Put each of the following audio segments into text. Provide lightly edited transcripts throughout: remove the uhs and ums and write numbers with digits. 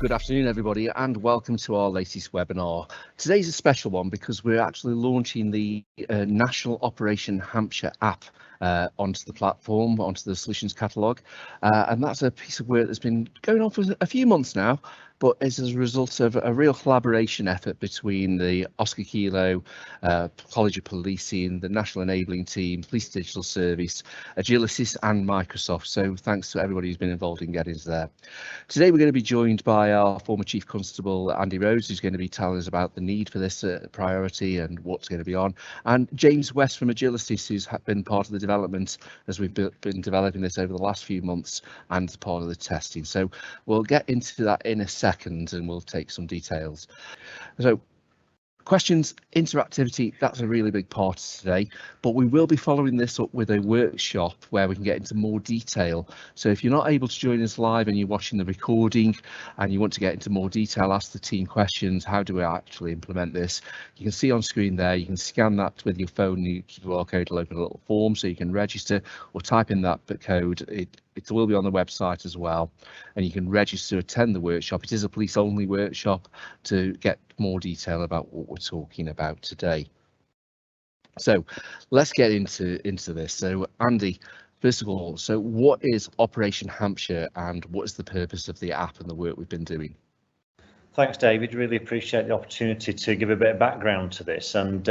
Good afternoon, everybody, and welcome to our latest webinar. Today's a special one because we're actually launching the National Operation Hampshire app onto the platform, onto the solutions catalogue, and that's a piece of work that's been going on for a few months now, but is as a result of a real collaboration effort between the Oscar Kilo, College of Policing, the National Enabling Team, Police Digital Service, Agilisis and Microsoft. So thanks to everybody who's been involved in getting us there. Today we're going to be joined by our former Chief Constable Andy Rhodes, who's going to be telling us about the need for this priority and what's going to be on, and James West from Agilisis, who's been part of the development as we've been developing this over the last few months and part of the testing. So we'll get into that in a second and we'll take some details. So questions, interactivity, that's a really big part today, but we will be following this up with a workshop where we can get into more detail. So if you're not able to join us live and you're watching the recording and you want to get into more detail, ask the team questions, how do we actually implement this? You can see on screen there, you can scan that with your phone, your QR code will open a little form so you can register or type in that code. It will be on the website as well, and you can register to attend the workshop. It is a police only workshop to get more detail about what we're talking about today. So let's get into this. So Andy, first of all, so what is Operation Hampshire and what is the purpose of the app and the work we've been doing? Thanks, David. Really appreciate the opportunity to give a bit of background to this. And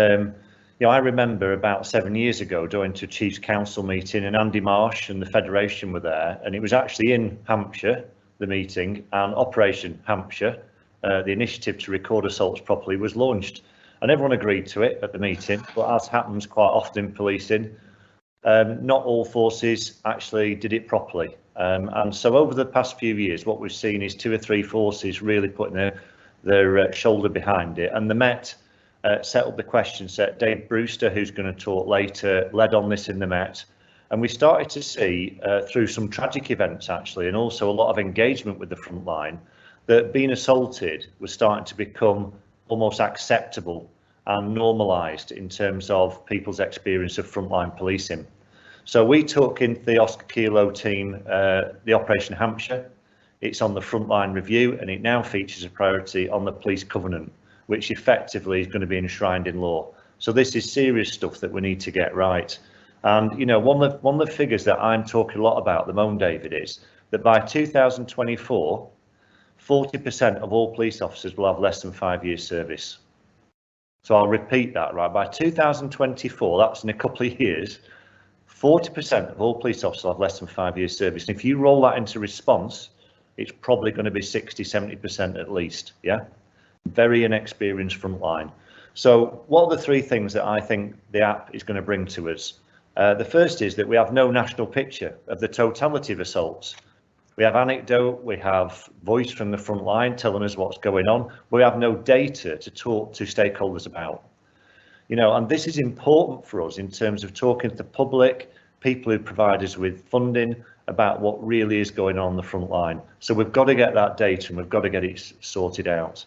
I remember about 7 years ago going to a Chiefs Council meeting, and Andy Marsh and the Federation were there, and it was actually in Hampshire, the meeting, and Operation Hampshire, the initiative to record assaults properly, was launched, and everyone agreed to it at the meeting. But as happens quite often in policing, not all forces actually did it properly. And so over the past few years, what we've seen is 2 or 3 forces really putting their shoulder behind it, and the Met settled the question set. Dave Brewster, who's going to talk later, led on this in the Met, and we started to see through some tragic events actually, and also a lot of engagement with the front line, that being assaulted was starting to become almost acceptable and normalised in terms of people's experience of frontline policing. So we took into the Oscar Kilo team the Operation Hampshire. It's on the frontline review, and it now features a priority on the police covenant, which effectively is going to be enshrined in law. So this is serious stuff that we need to get right. And one of the figures that I'm talking a lot about at the moment, David, is that by 2024, 40% of all police officers will have less than 5 years service. So I'll repeat that, right? By 2024, that's in a couple of years, 40% of all police officers will have less than 5 years service. And if you roll that into response, it's probably going to be 60-70% at least, yeah? Very inexperienced frontline. So what are the 3 things that I think the app is going to bring to us? The first is that we have no national picture of the totality of assaults. We have anecdote, we have voice from the front line telling us what's going on. We have no data to talk to stakeholders about. And this is important for us in terms of talking to the public, people who provide us with funding, about what really is going on the front line. So we've got to get that data and we've got to get it sorted out.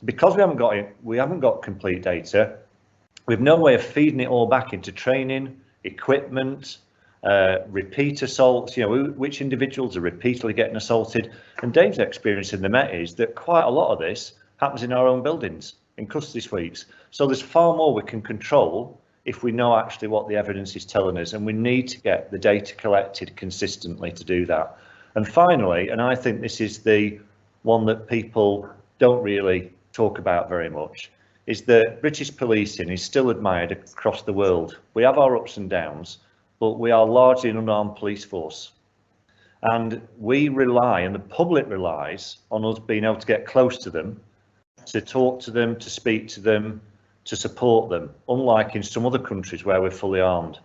Because we haven't got complete data, we've no way of feeding it all back into training, equipment, repeat assaults, which individuals are repeatedly getting assaulted. And Dave's experience in the Met is that quite a lot of this happens in our own buildings, in custody suites. So there's far more we can control if we know actually what the evidence is telling us, and we need to get the data collected consistently to do that. And finally, and I think this is the one that people don't really talk about very much, is that British policing is still admired across the world. We have our ups and downs, but we are largely an unarmed police force. And we rely, and the public relies, on us being able to get close to them, to talk to them, to speak to them, to support them, unlike in some other countries where we're fully armed.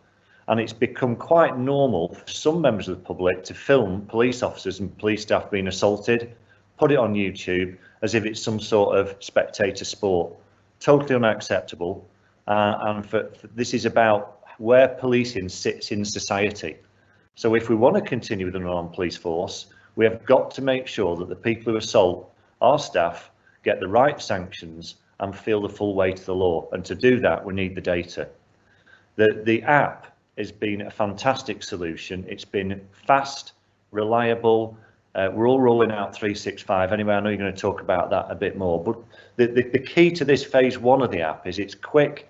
And it's become quite normal for some members of the public to film police officers and police staff being assaulted, put it on YouTube as if it's some sort of spectator sport. Totally unacceptable. This is about where policing sits in society. So if we want to continue with an unarmed police force, we have got to make sure that the people who assault our staff get the right sanctions and feel the full weight of the law. And to do that, we need the data. The app has been a fantastic solution. It's been fast, reliable, We're all rolling out 365 anyway. I know you're going to talk about that a bit more, but the key to this phase 1 of the app is it's quick,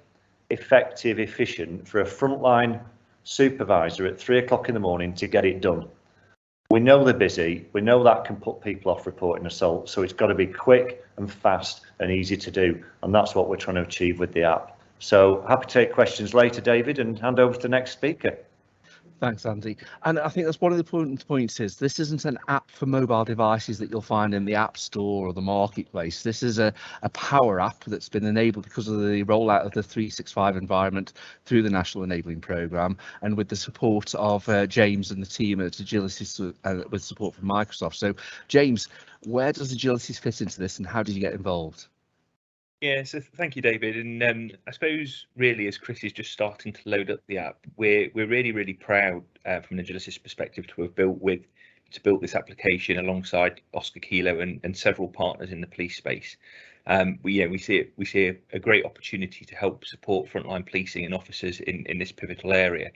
effective, efficient for a frontline supervisor at 3 o'clock in the morning to get it done. We know they're busy, we know that can put people off reporting assault, so it's got to be quick and fast and easy to do, and that's what we're trying to achieve with the app. So happy to take questions later, David, and hand over to the next speaker. Thanks, Andy. And I think that's one of the important points is this isn't an app for mobile devices that you'll find in the App Store or the marketplace. This is a power app that's been enabled because of the rollout of the 365 environment through the National Enabling Programme, and with the support of James and the team at Agilysys with support from Microsoft. So, James, where does Agilysys fit into this and how did you get involved? Yeah, so thank you, David. And I suppose really, as Chris is just starting to load up the app, we're really proud from an Agilysys perspective to have built this application alongside Oscar Kilo and several partners in the police space. We see a great opportunity to help support frontline policing and officers in this pivotal area.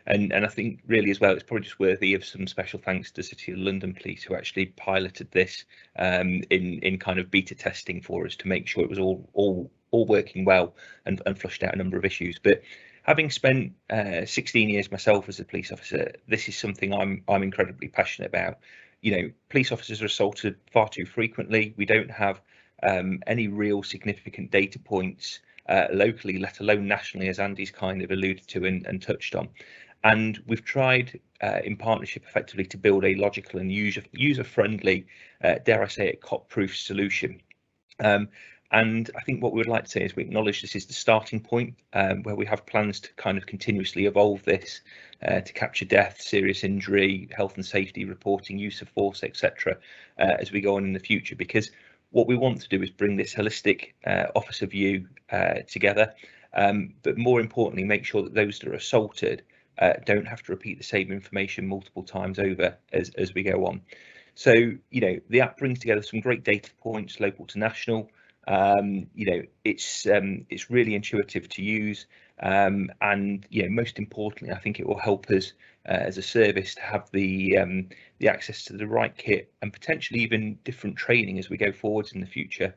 And I think really as well, it's probably just worthy of some special thanks to City of London Police, who actually piloted this in kind of beta testing for us to make sure it was all working well and flushed out a number of issues. But having spent 16 years myself as a police officer, this is something I'm incredibly passionate about. You know, police officers are assaulted far too frequently. We don't have any real significant data points locally, let alone nationally, as Andy's kind of alluded to and touched on. And we've tried in partnership effectively to build a logical and user-friendly, dare I say it, cop-proof solution. And I think what we would like to say is we acknowledge this is the starting point where we have plans to kind of continuously evolve this to capture death, serious injury, health and safety reporting, use of force, etc. As we go on in the future, because what we want to do is bring this holistic officer view together, but more importantly, make sure that those that are assaulted don't have to repeat the same information multiple times over as we go on. So, you know, the app brings together some great data points, local to national. You know, it's really intuitive to use, and you know, most importantly, I think it will help us as a service to have the access to the right kit and potentially even different training as we go forwards in the future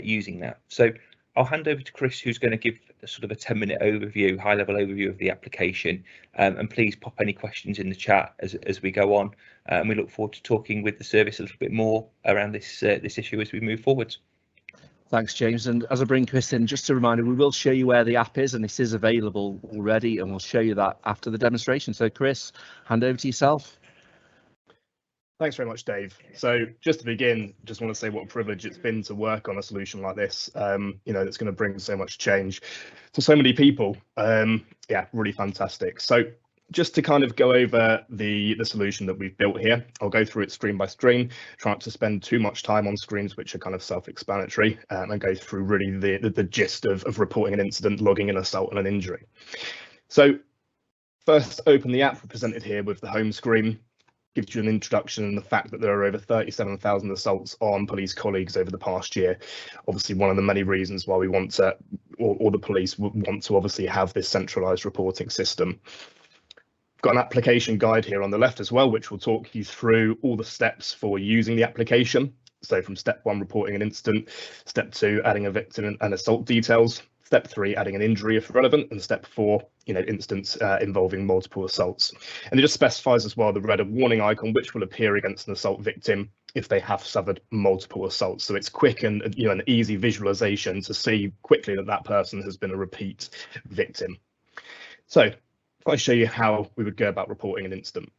using that. So I'll hand over to Chris, who's going to give sort of a 10-minute overview, high-level overview of the application, and please pop any questions in the chat as we go on. And we look forward to talking with the service a little bit more around this issue as we move forwards. Thanks, James. And as I bring Chris in, just a reminder, we will show you where the app is, and this is available already, and we'll show you that after the demonstration. So, Chris, hand over to yourself. Thanks very much, Dave. So just to begin, just want to say what a privilege it's been to work on a solution like this, you know, that's going to bring so much change to so many people. Yeah, really fantastic. So just to kind of go over the solution that we've built here, I'll go through it screen by screen, try not to spend too much time on screens which are kind of self-explanatory, and go through really the gist of reporting an incident, logging an assault and an injury. So first, open the app, presented here with the home screen. Gives you an introduction and the fact that there are over 37,000 assaults on police colleagues over the past year. Obviously, one of the many reasons why we want to, or the police want to obviously have this centralised reporting system. Got an application guide here on the left as well, which will talk you through all the steps for using the application. So from step 1, reporting an incident, step 2, adding a victim and assault details, step 3, adding an injury if relevant, and step 4, you know, incidents involving multiple assaults. And it just specifies as well the red warning icon, which will appear against an assault victim if they have suffered multiple assaults. So it's quick and, you know, an easy visualization to see quickly that that person has been a repeat victim. So if I show you how we would go about reporting an incident.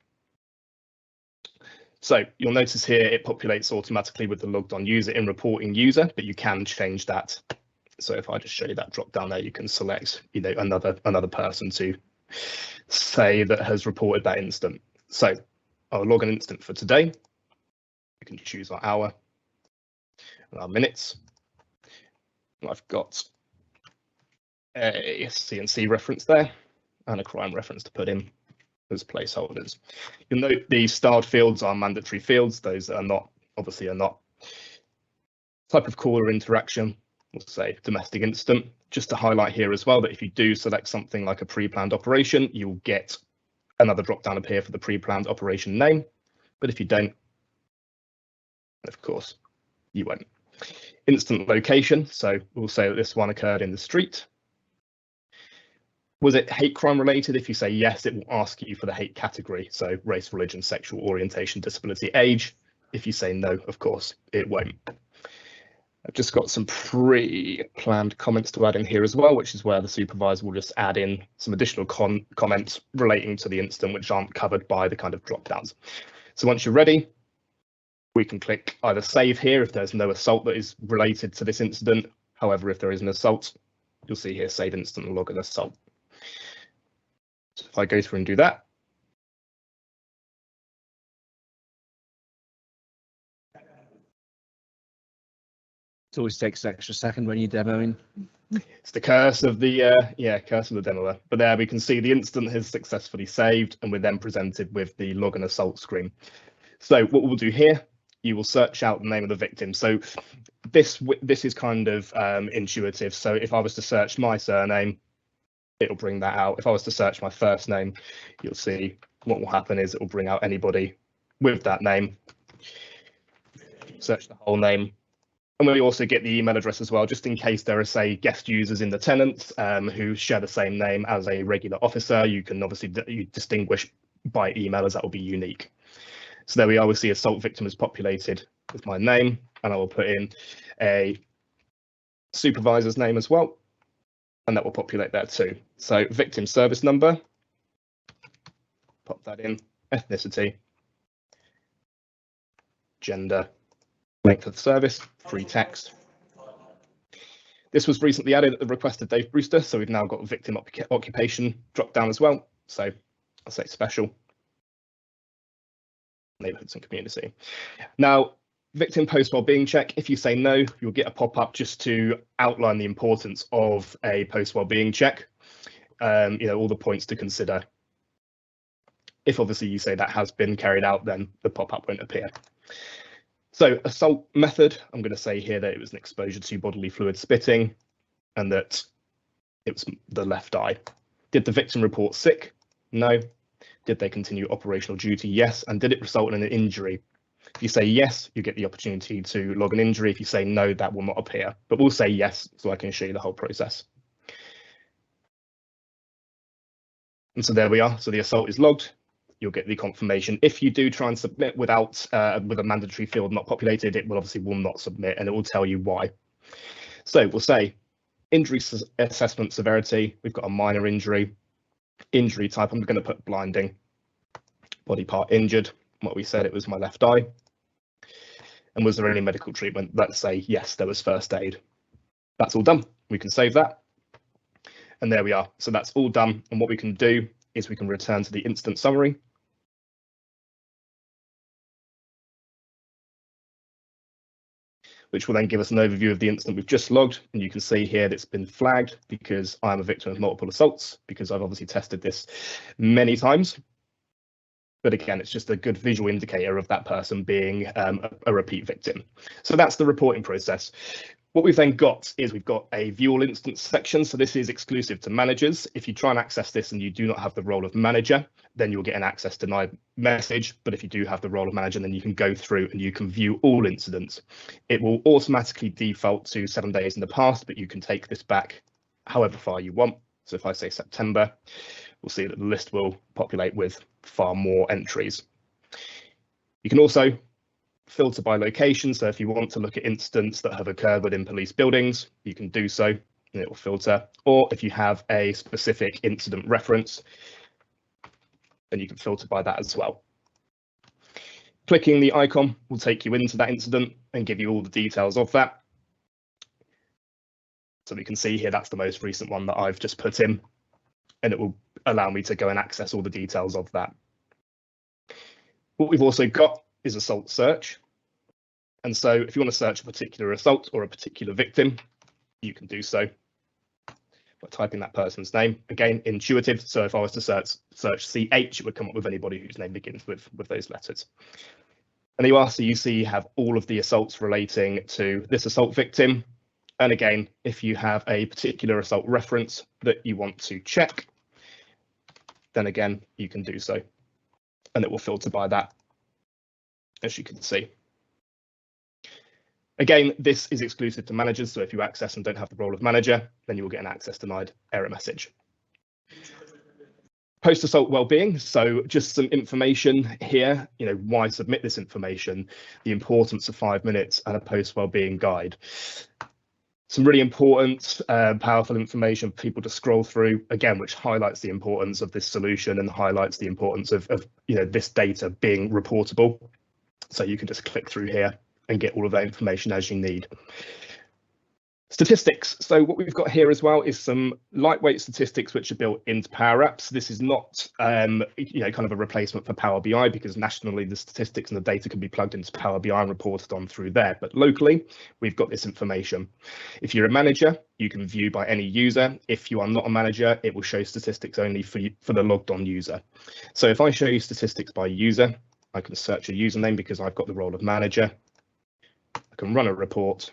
So you'll notice here it populates automatically with the logged on user in reporting user, but you can change that. So if I just show you that drop down there, you can select, you know, another person to say that has reported that incident. So I'll log an incident for today. We can choose our hour and our minutes. And I've got a C&C reference there and a crime reference to put in as placeholders. You'll note the starred fields are mandatory fields. Those that are not, obviously, are not. Type of call or interaction, we'll say domestic incident. Just to highlight here as well that if you do select something like a pre-planned operation, you'll get another drop down appear for the pre-planned operation name. But if you don't, Of course, you won't. Incident location, so we'll say that this one occurred in the street. Was it hate crime related? If you say yes, it will ask you for the hate category, so race, religion, sexual orientation, disability, age. If you say no, of course, it won't. I've just got some pre-planned comments to add in here as well, which is where the supervisor will just add in some additional comments relating to the incident, which aren't covered by the kind of drop downs. So once you're ready, we can click either save here if there's no assault that is related to this incident. However, if there is an assault, you'll see here save incident and log an assault. So if I go through and do that, It always takes an extra second when you're demoing. it's the curse of the curse of the demoer. But there we can see the incident has successfully saved, and we're then presented with the log and assault screen. So what we'll do here, you will search out the name of the victim. So this is kind of intuitive. So if I was to search my surname, it'll bring that out. If I was to search my first name, you'll see what will happen is it will bring out anybody with that name. Search the whole name. And we also get the email address as well, just in case there are, say, guest users in the tenants who share the same name as a regular officer. You can obviously distinguish by email, as that will be unique. So there we are. We see assault victim is populated with my name, and I will put in a supervisor's name as well, and that will populate there too. So victim service number, pop that in, ethnicity, gender, length of service, free text. This was recently added at the request of Dave Brewster, so we've now got victim occupation drop down as well. So I'll say special, neighbourhoods and community. Now, victim post wellbeing check, if you say no, you'll get a pop-up just to outline the importance of a post wellbeing check, all the points to consider. If obviously you say that has been carried out, then the pop-up won't appear. So assault method, I'm going to say here that it was an exposure to bodily fluid spitting and that it was the left eye. Did the victim report sick? No. Did they continue operational duty? Yes. And did it result in an injury? If you say yes, you get the opportunity to log an injury. If you say no, that will not appear, but we'll say yes so I can show you the whole process. And so there we are. So the assault is logged. You'll get the confirmation. If you do try and submit without with a mandatory field not populated, it will obviously not submit, and it will tell you why. So we'll say injury assessment severity. We've got a minor injury. Injury type, I'm going to put blinding. Body part injured. What we said, it was my left eye. And was there any medical treatment? Let's say yes, there was first aid. That's all done. We can save that. And there we are. So that's all done. And what we can do is we can return to the incident summary. Which will then give us an overview of the incident we've just logged. And you can see here that it's been flagged because I'm a victim of multiple assaults, because I've obviously tested this many times. But again, it's just a good visual indicator of that person being a repeat victim. So that's the reporting process. What we've then got is we've got a view all instance section. So this is exclusive to managers. If you try and access this and you do not have the role of manager, then you'll get an access denied message. But if you do have the role of manager, then you can go through and you can view all incidents. It will automatically default to 7 days in the past, but you can take this back however far you want. So if I say September, we'll see that the list will populate with far more entries. You can also filter by location. So if you want to look at incidents that have occurred within police buildings, you can do so and it will filter. Or if you have a specific incident reference, then you can filter by that as well. Clicking the icon will take you into that incident and give you all the details of that. So we can see here that's the most recent one that I've just put in, and it will allow me to go and access all the details of that. What we've also got is assault search. And so if you want to search a particular assault or a particular victim, you can do so by typing that person's name. Again, intuitive. So if I was to search CH, it would come up with anybody whose name begins with those letters. And there you are. So you see you have all of the assaults relating to this assault victim. And again, if you have a particular assault reference that you want to check, then again, you can do so. And it will filter by that, as you can see. Again, this is exclusive to managers, so if you access and don't have the role of manager, then you will get an access denied error message. Post-assault wellbeing, so just some information here, why submit this information, the importance of 5 minutes and a post-wellbeing guide. Some really important, powerful information for people to scroll through, again, which highlights the importance of this solution and highlights the importance of this data being reportable. So you can just click through here and get all of that information as you need. Statistics. So what we've got here as well is some lightweight statistics which are built into Power Apps. This is not, kind of a replacement for Power BI, because nationally the statistics and the data can be plugged into Power BI and reported on through there. But locally, we've got this information. If you're a manager, you can view by any user. If you are not a manager, it will show statistics only for the logged on user. So if I show you statistics by user, I can search a username because I've got the role of manager. I can run a report,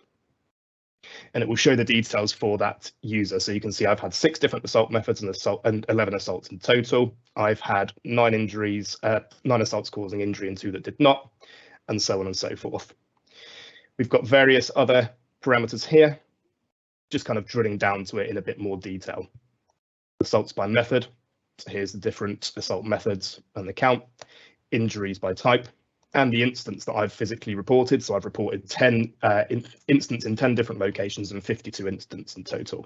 and it will show the details for that user. So you can see I've had 6 different assault methods and 11 assaults in total. I've had 9 injuries, 9 assaults causing injury and 2 that did not, and so on and so forth. We've got various other parameters here, just kind of drilling down to it in a bit more detail. Assaults by method. So here's the different assault methods and the count. Injuries by type, and the instance that I've physically reported. So I've reported 10 incidents in 10 different locations and 52 incidents in total.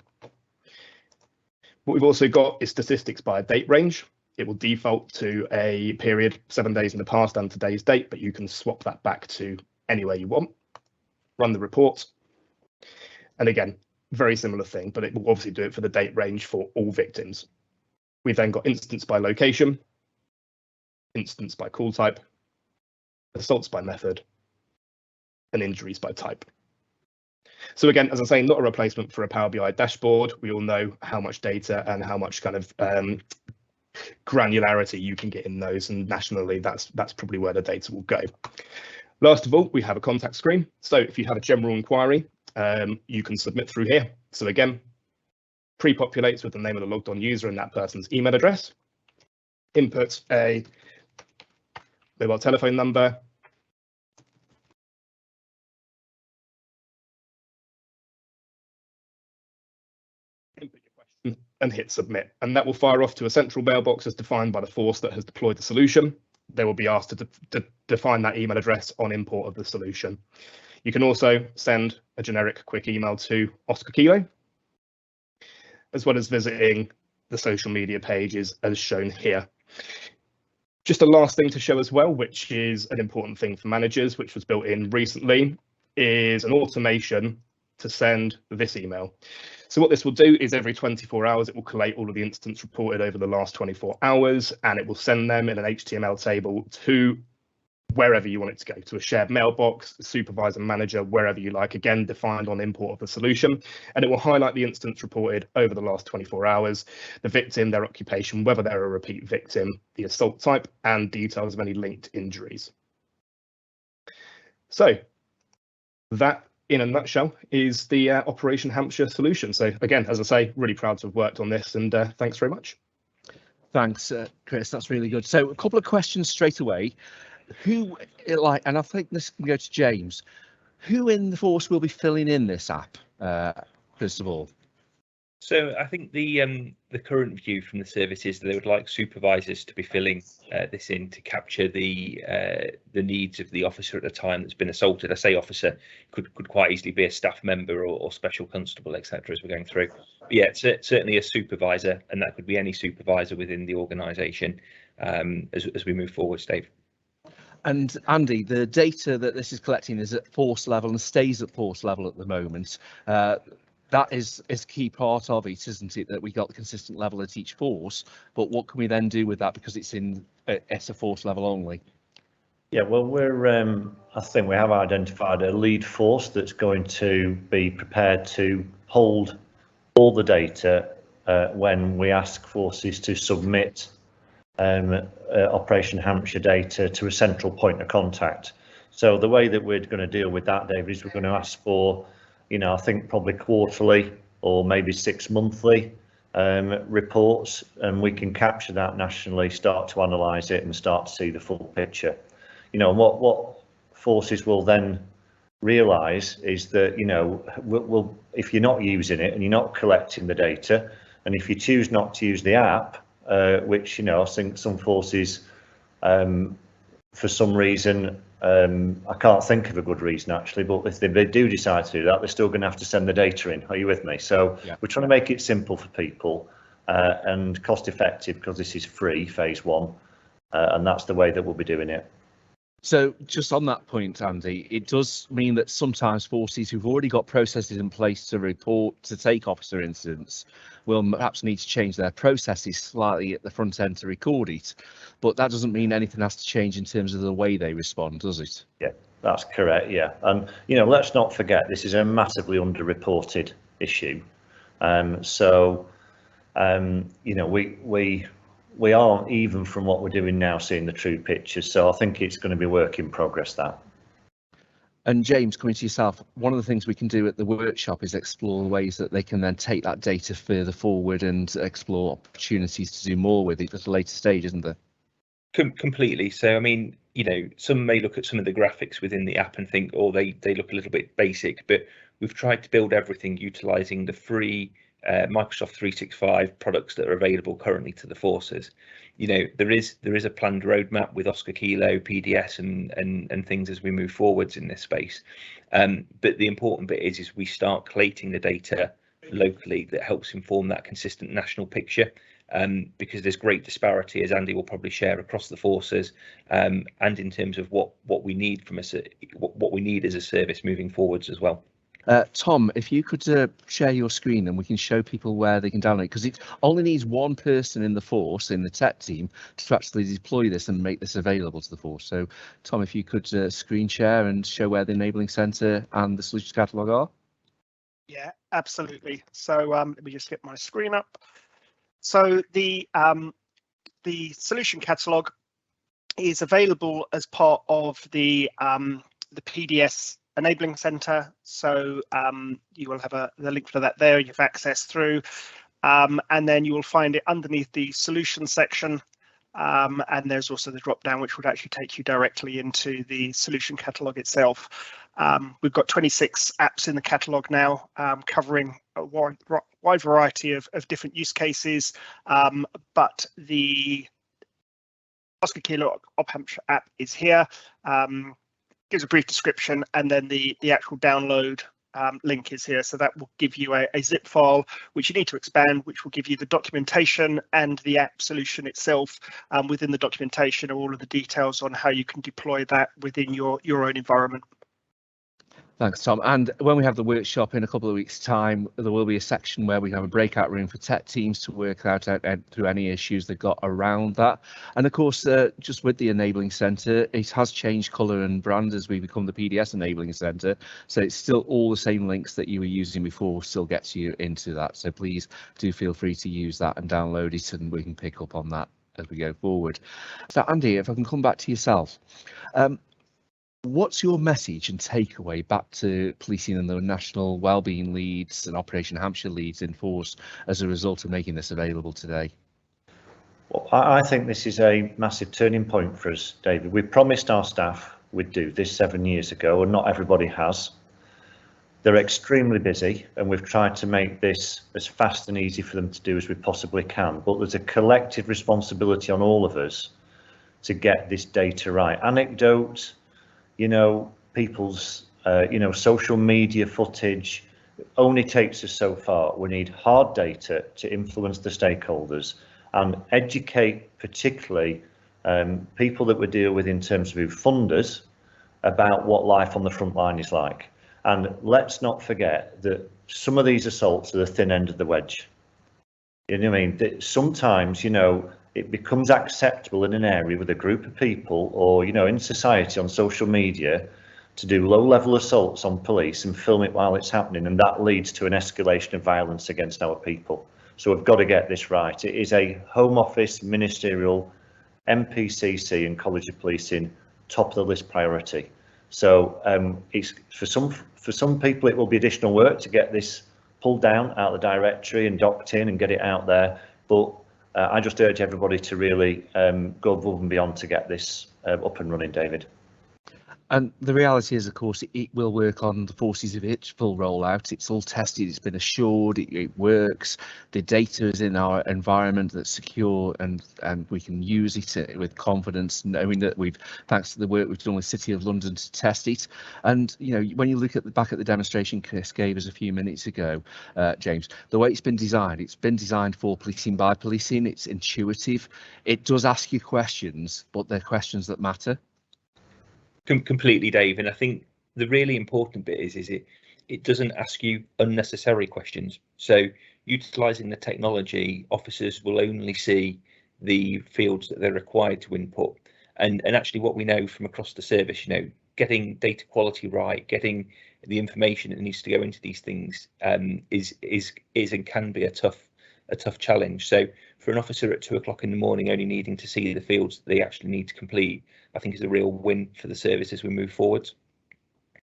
What we've also got is statistics by a date range. It will default to a period 7 days in the past and today's date, but you can swap that back to anywhere you want. Run the report. And again, very similar thing, but it will obviously do it for the date range for all victims. We've then got instance by location, instance by call type, assaults by method, and injuries by type. So again, as I say, not a replacement for a Power BI dashboard. We all know how much data and how much kind of granularity you can get in those, and nationally that's probably where the data will go. Last of all, we have a contact screen. So if you have a general inquiry, you can submit through here. So again, pre-populates with the name of the logged on user and that person's email address. Input a mobile telephone number, input your question and hit submit, and that will fire off to a central mailbox as defined by the force that has deployed the solution. They will be asked to define that email address on import of the solution. You can also send a generic quick email to Oscar Kilo, as well as visiting the social media pages as shown here. Just a last thing to show as well, which is an important thing for managers, which was built in recently, is an automation to send this email. So what this will do is every 24 hours, it will collate all of the incidents reported over the last 24 hours, and it will send them in an HTML table to wherever you want it to go, to a shared mailbox, supervisor, manager, wherever you like, again, defined on import of the solution. And it will highlight the incidents reported over the last 24 hours, the victim, their occupation, whether they're a repeat victim, the assault type, and details of any linked injuries. So that, in a nutshell, is the Operation Hampshire solution. So again, as I say, really proud to have worked on this, and thanks very much. Thanks, Chris, that's really good. So a couple of questions straight away. And I think this can go to James, who in the force will be filling in this app, first of all? So I think the current view from the service is that they would like supervisors to be filling this in to capture the needs of the officer at the time that's been assaulted. I say officer, could quite easily be a staff member or special constable, etc. as we're going through. But yeah, it's certainly a supervisor, and that could be any supervisor within the organisation as we move forward, Dave. And Andy, the data that this is collecting is at force level and stays at force level at the moment. That is a key part of it, isn't it? That we got the consistent level at each force. But what can we then do with that, because it's a force level only? Yeah, well, I think we have identified a lead force that's going to be prepared to hold all the data when we ask forces to submit Operation Hampshire data to a central point of contact. So the way that we're going to deal with that, David, is we're going to ask for, I think probably quarterly or maybe 6 monthly reports, and we can capture that nationally, start to analyse it and start to see the full picture. And what forces will then realise is that, you know, we'll if you're not using it and you're not collecting the data, and if you choose not to use the app, which, you know, I think some forces, for some reason, I can't think of a good reason actually, but if they do decide to do that, they're still going to have to send the data in. Are you with me? So yeah, we're trying to make it simple for people and cost effective, because this is free, phase one, and that's the way that we'll be doing it. So just on that point, Andy, it does mean that sometimes forces who've already got processes in place to report, to take officer incidents, will perhaps need to change their processes slightly at the front end to record it. But that doesn't mean anything has to change in terms of the way they respond, does it? Yeah, that's correct. Yeah, and you know, let's not forget this is a massively underreported issue. You know, we aren't, even from what we're doing now, seeing the true pictures. So I think it's going to be work in progress, that. And James, coming to yourself, one of the things we can do at the workshop is explore ways that they can then take that data further forward and explore opportunities to do more with it at a later stage, isn't there? Completely. So, I mean, you know, some may look at some of the graphics within the app and think, oh, they look a little bit basic, but we've tried to build everything utilising the free Microsoft 365 products that are available currently to the forces. You know, there is a planned roadmap with Oscar Kilo, PDS and things as we move forwards in this space. But the important bit is we start collating the data locally that helps inform that consistent national picture. Because there's great disparity, as Andy will probably share, across the forces, and in terms of what we need from what we need as a service moving forwards as well. Tom, if you could share your screen and we can show people where they can download, because it only needs one person in the force, in the tech team, to actually deploy this and make this available to the force. So, Tom, if you could screen share and show where the enabling centre and the solutions catalogue are. Yeah, absolutely. So let me just get my screen up. So the solution catalogue is available as part of the PDS enabling center. So you will have the link for that there. You have access through, and then you will find it underneath the solution section. And there's also the drop down, which would actually take you directly into the solution catalogue itself. We've got 26 apps in the catalogue now, covering a wide variety of different use cases, but the Oscar Kilo Op Hampshire app is here. Gives a brief description, and then the actual download link is here. So that will give you a zip file, which you need to expand, which will give you the documentation and the app solution itself. Within the documentation are all of the details on how you can deploy that within your own environment. Thanks, Tom. And when we have the workshop in a couple of weeks' time, there will be a section where we have a breakout room for tech teams to work out through any issues they've got around that. And of course, just with the enabling centre, it has changed colour and brand as we become the PDS enabling centre. So it's still all the same links that you were using before still gets you into that. So please do feel free to use that and download it, and we can pick up on that as we go forward. So Andy, if I can come back to yourself. What's your message and takeaway back to policing and the National Wellbeing leads and Operation Hampshire leads in force as a result of making this available today? Well, I think this is a massive turning point for us, David. We promised our staff we'd do this 7 years ago, and not everybody has. They're extremely busy, and we've tried to make this as fast and easy for them to do as we possibly can. But there's a collective responsibility on all of us to get this data right. Anecdote, you know, people's, social media footage only takes us so far. We need hard data to influence the stakeholders and educate, particularly people that we deal with in terms of funders, about what life on the front line is like. And let's not forget that some of these assaults are the thin end of the wedge. You know what I mean? Sometimes, you know, it becomes acceptable in an area with a group of people, or, you know, in society on social media, to do low-level assaults on police and film it while it's happening, and that leads to an escalation of violence against our people. So we've got to get this right. It is a Home Office, ministerial, MPCC and College of Policing top of the list priority. So it's for some people it will be additional work to get this pulled down out of the directory and docked in and get it out there, but I just urge everybody to really go above and beyond to get this up and running, David. And the reality is, of course, it will work on the forces of its full rollout. It's all tested, it's been assured, it works. The data is in our environment that's secure, and we can use it with confidence, knowing that thanks to the work we've done with City of London to test it. And, you know, when you look at back at the demonstration Chris gave us a few minutes ago, James, the way it's been designed for policing by policing. It's intuitive. It does ask you questions, but they're questions that matter. Completely, Dave, and I think the really important bit is it doesn't ask you unnecessary questions. So utilising the technology, officers will only see the fields that they're required to input, and actually what we know from across the service, you know, getting data quality right, getting the information that needs to go into these things is and can be a tough challenge. So for an officer at 2 o'clock in the morning only needing to see the fields that they actually need to complete, I think is a real win for the service as we move forward.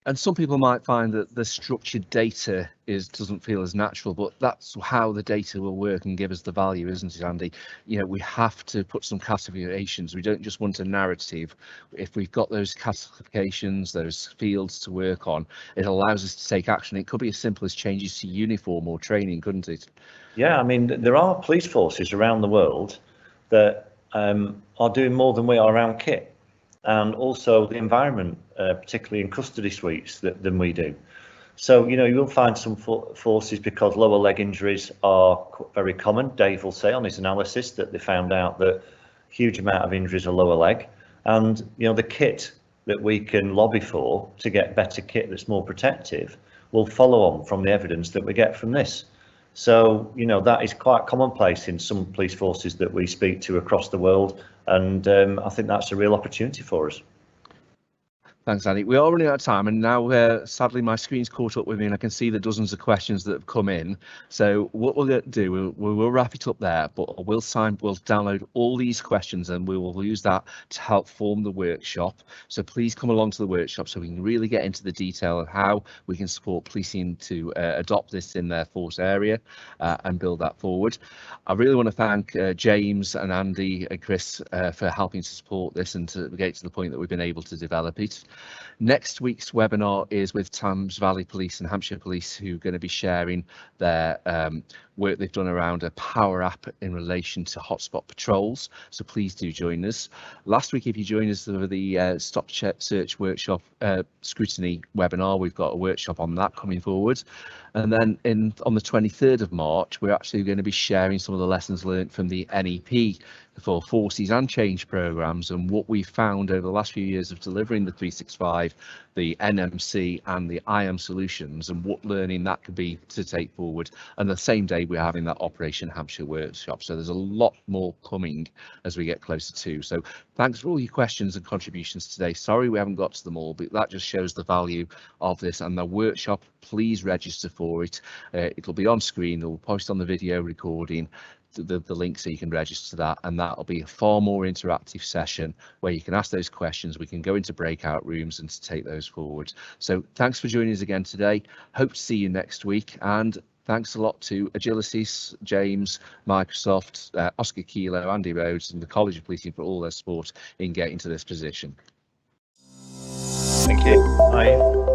And some people might find that the structured data doesn't feel as natural, but that's how the data will work and give us the value, isn't it, Andy? You know, we have to put some classifications. We don't just want a narrative. If we've got those classifications, those fields to work on, it allows us to take action. It could be as simple as changes to uniform or training, couldn't it? Yeah, I mean, there are police forces around the world that are doing more than we are around kit, and also the environment, particularly in custody suites, than we do. So, you know, you will find some forces, because lower leg injuries are very common. Dave will say on his analysis that they found out that huge amount of injuries are lower leg, and, you know, the kit that we can lobby for to get better kit that's more protective will follow on from the evidence that we get from this. So, you know, that is quite commonplace in some police forces that we speak to across the world, and I think that's a real opportunity for us. Thanks, Andy. We are running out of time, and now sadly my screen's caught up with me and I can see the dozens of questions that have come in. So what we'll do, we'll wrap it up there, but we'll download all these questions and we will use that to help form the workshop. So please come along to the workshop so we can really get into the detail of how we can support policing to adopt this in their force area and build that forward. I really want to thank James and Andy and Chris for helping to support this and to get to the point that we've been able to develop it. Next week's webinar is with Thames Valley Police and Hampshire Police, who are going to be sharing their work they've done around a power app in relation to hotspot patrols. So please do join us. Last week, if you joined us for the Stop Search Workshop scrutiny webinar, we've got a workshop on that coming forward. And then on the 23rd of March, we're actually going to be sharing some of the lessons learned from the NEP for forces and change programs, and what we found over the last few years of delivering the 365, the NMC and the IM solutions, and what learning that could be to take forward. And the same day we're having that Operation Hampshire workshop. So there's a lot more coming as we get closer to. So thanks for all your questions and contributions today. Sorry we haven't got to them all, but that just shows the value of this and the workshop. Please register for it. It'll be on screen. They'll post on the video recording the link so you can register that, and that'll be a far more interactive session where you can ask those questions. We can go into breakout rooms and to take those forward. So thanks for joining us again today. Hope to see you next week, and thanks a lot to Agilities, James, Microsoft, Oscar Kilo, Andy Rhodes and the College of Policing for all their support in getting to this position. Thank you. Bye.